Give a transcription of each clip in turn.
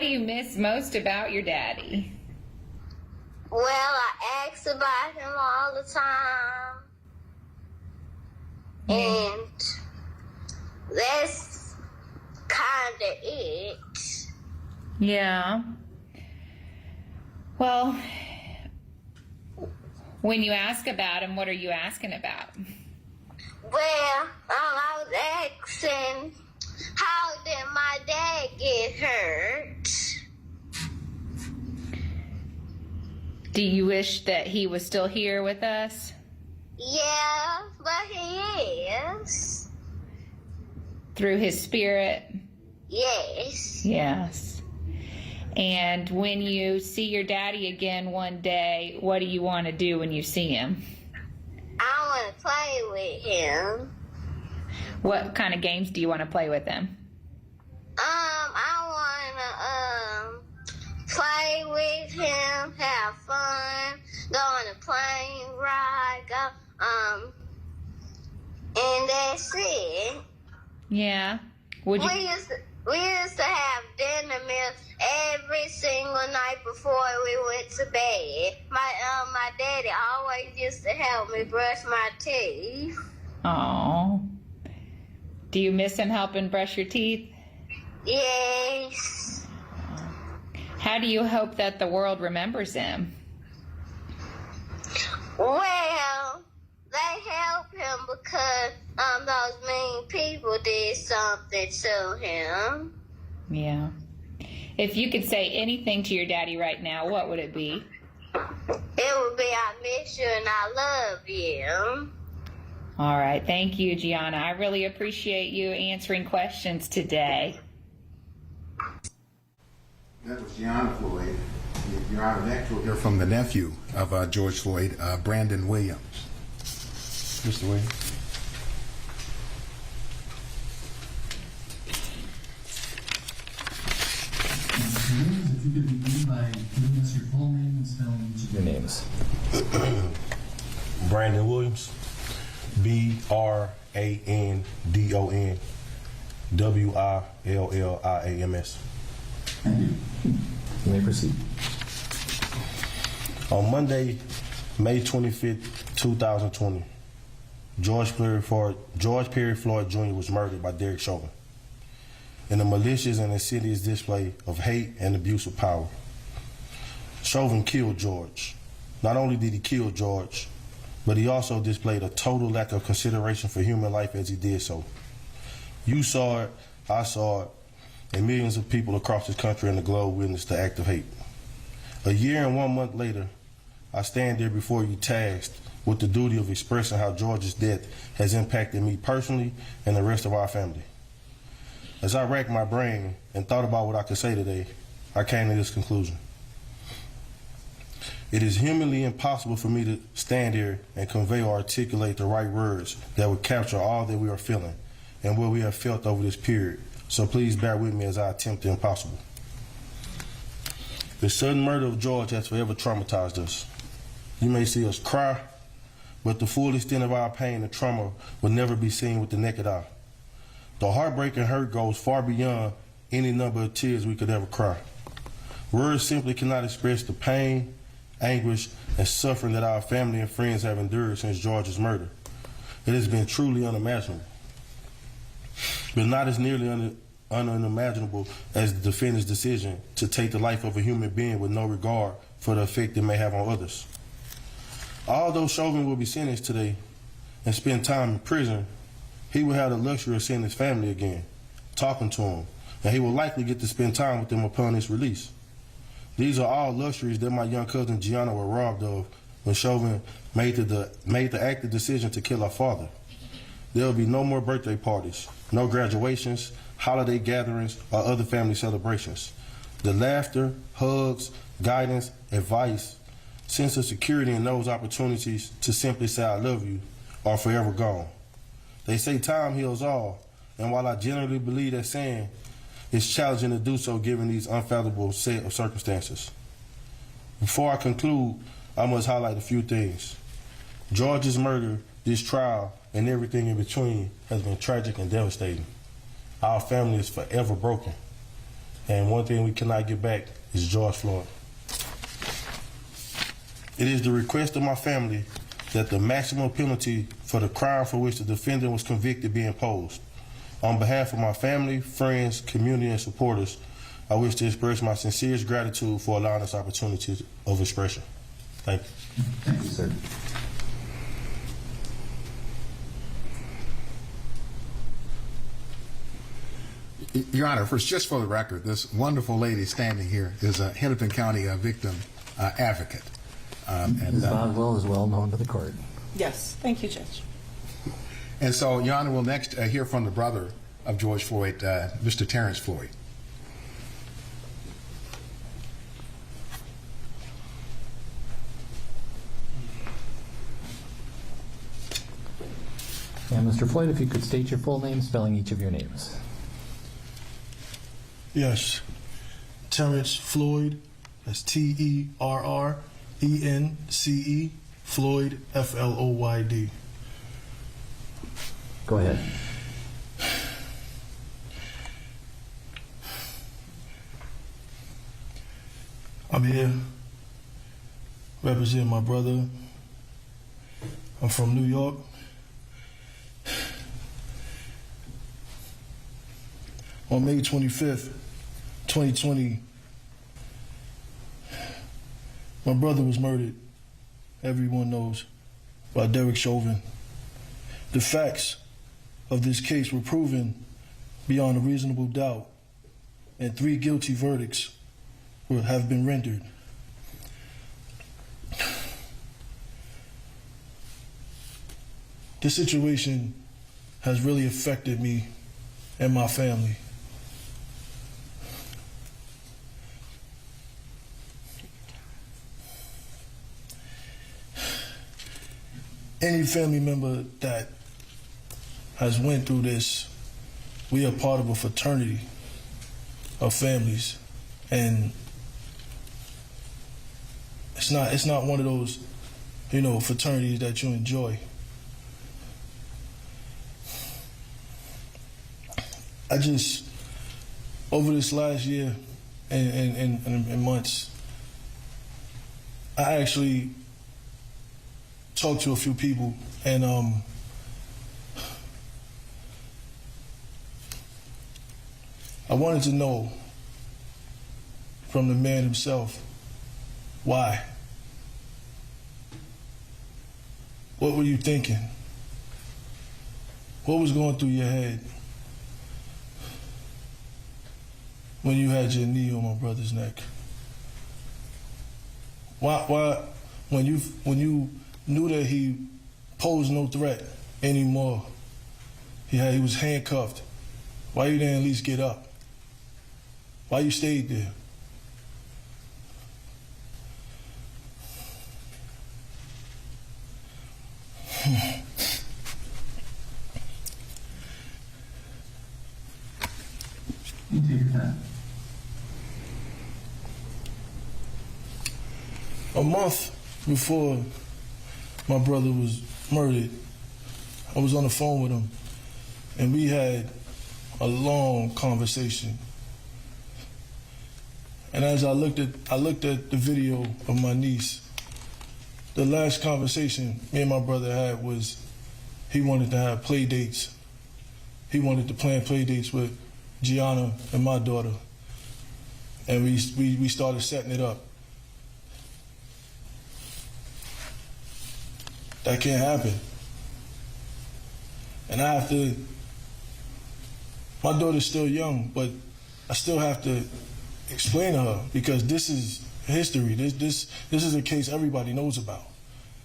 you miss most about your daddy? Well, I ask about him all the time. And that's kind of it. Yeah. Well, when you ask about him, what are you asking about? Well, I was asking, how did my dad get hurt? Do you wish that he was still here with us? Yeah, but he is. Through his spirit? Yes. Yes. And when you see your daddy again one day, what do you want to do when you see him? I want to play with him. What kind of games do you want to play with him? I want to play with him, have fun, go on a plane ride, and that's it. Yeah. Would you? We used to have dinner meals every single night before we went to bed. My daddy always used to help me brush my teeth. Oh. Do you miss him helping brush your teeth? Yes. How do you hope that the world remembers him? Well, they help him because those mean people did something to him. Yeah. If you could say anything to your daddy right now, what would it be? It would be, I miss you and I love you. All right. Thank you, Gianna. I really appreciate you answering questions today. That was Gianna Floyd. Your Honor, next we'll hear from the nephew of George Floyd, Brandon Williams. Mr. Williams. If you could begin by giving us your full name and spelling each of your names. Brandon Williams, Brandon Williams. Thank you. You may proceed. On Monday, May 25th, 2020, George Perry Floyd Jr. was murdered by Derek Chauvin in a malicious and insidious display of hate and abuse of power. Chauvin killed George. Not only did he kill George, but he also displayed a total lack of consideration for human life as he did so. You saw it, I saw it, and millions of people across this country and the globe witnessed the act of hate. A year and 1 month later, I stand there before you tasked with the duty of expressing how George's death has impacted me personally and the rest of our family. As I racked my brain and thought about what I could say today, I came to this conclusion. It is humanly impossible for me to stand here and convey or articulate the right words that would capture all that we are feeling and what we have felt over this period. So please bear with me as I attempt the impossible. The sudden murder of George has forever traumatized us. You may see us cry, but the full extent of our pain and trauma will never be seen with the naked eye. The heartbreak and hurt goes far beyond any number of tears we could ever cry. Words simply cannot express the pain, anguish, and suffering that our family and friends have endured since George's murder. It has been truly unimaginable, but not as nearly unimaginable as the defendant's decision to take the life of a human being with no regard for the effect it may have on others. Although Chauvin will be sentenced today and spend time in prison, he will have the luxury of seeing his family again, talking to them, and he will likely get to spend time with them upon his release. These are all luxuries that my young cousin Gianna was robbed of when Chauvin made the active decision to kill her father. There will be no more birthday parties, no graduations, holiday gatherings, or other family celebrations. The laughter, hugs, guidance, advice, sense of security, and those opportunities to simply say I love you are forever gone. They say time heals all, and while I generally believe that saying, it's challenging to do so given these unfathomable set of circumstances. Before I conclude, I must highlight a few things. George's murder, this trial, and everything in between has been tragic and devastating. Our family is forever broken. And one thing we cannot get back is George Floyd. It is the request of my family that the maximum penalty for the crime for which the defendant was convicted be imposed. On behalf of my family, friends, community, and supporters, I wish to express my sincerest gratitude for allowing us opportunities of expression. Thank you. Thank you, sir. Your Honor, first, just for the record, this wonderful lady standing here is a Hennepin County victim advocate. Ms. Boswell is well known to the court. Yes, thank you, Judge. And so, Your Honor, we'll next hear from the brother of George Floyd, Mr. Terrence Floyd. And Mr. Floyd, if you could state your full name, spelling each of your names. Yes. Terrence Floyd. That's Terrence, Floyd, Floyd. Go ahead. I'm here representing my brother. I'm from New York. On May 25th, 2020, my brother was murdered, everyone knows, by Derek Chauvin. The facts of this case were proven beyond a reasonable doubt, and 3 guilty verdicts have been rendered. This situation has really affected me and my family. Any family member that has went through this, we are part of a fraternity of families, and it's not one of those, fraternities that you enjoy. I just, over this last year and months, I actually talked to a few people, and I wanted to know from the man himself, why? What were you thinking? What was going through your head when you had your knee on my brother's neck? Why when you knew that he posed no threat anymore, he was handcuffed, why you didn't at least get up? Why you stayed there? You take your time. A month before my brother was murdered, I was on the phone with him, and we had a long conversation. And as I looked at the video of my niece, the last conversation me and my brother had was he wanted to have play dates. He wanted to plan play dates with Gianna and my daughter. And we started setting it up. That can't happen. And I have to, my daughter's still young, but I still have to explain to her, because this is history. This is a case everybody knows about.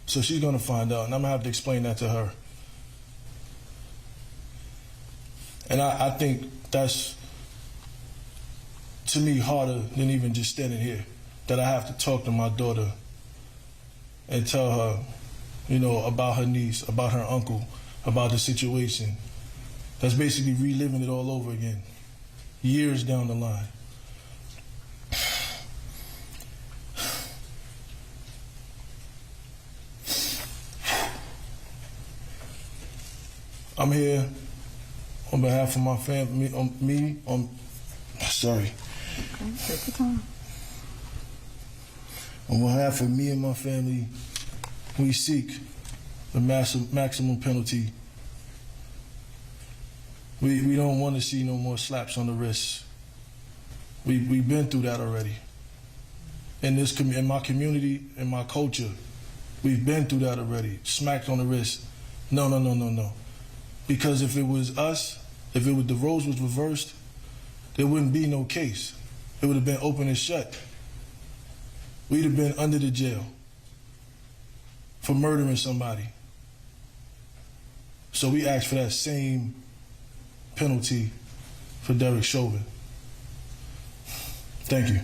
So she's gonna find out, and I'm gonna have to explain that to her. And I think that's, to me, harder than even just standing here, that I have to talk to my daughter and tell her, about her niece, about her uncle, about the situation. That's basically reliving it all over again, years down the line. I'm here on behalf of my family, On behalf of me and my family, we seek the maximum penalty. We don't want to see no more slaps on the wrist. We've been through that already. In my community, in my culture, we've been through that already. Smacked on the wrist. No. Because if it was us, if the roles was reversed, there wouldn't be no case. It would have been open and shut. We'd have been under the jail for murdering somebody. So we asked for that same penalty for Derek Chauvin. Thank you.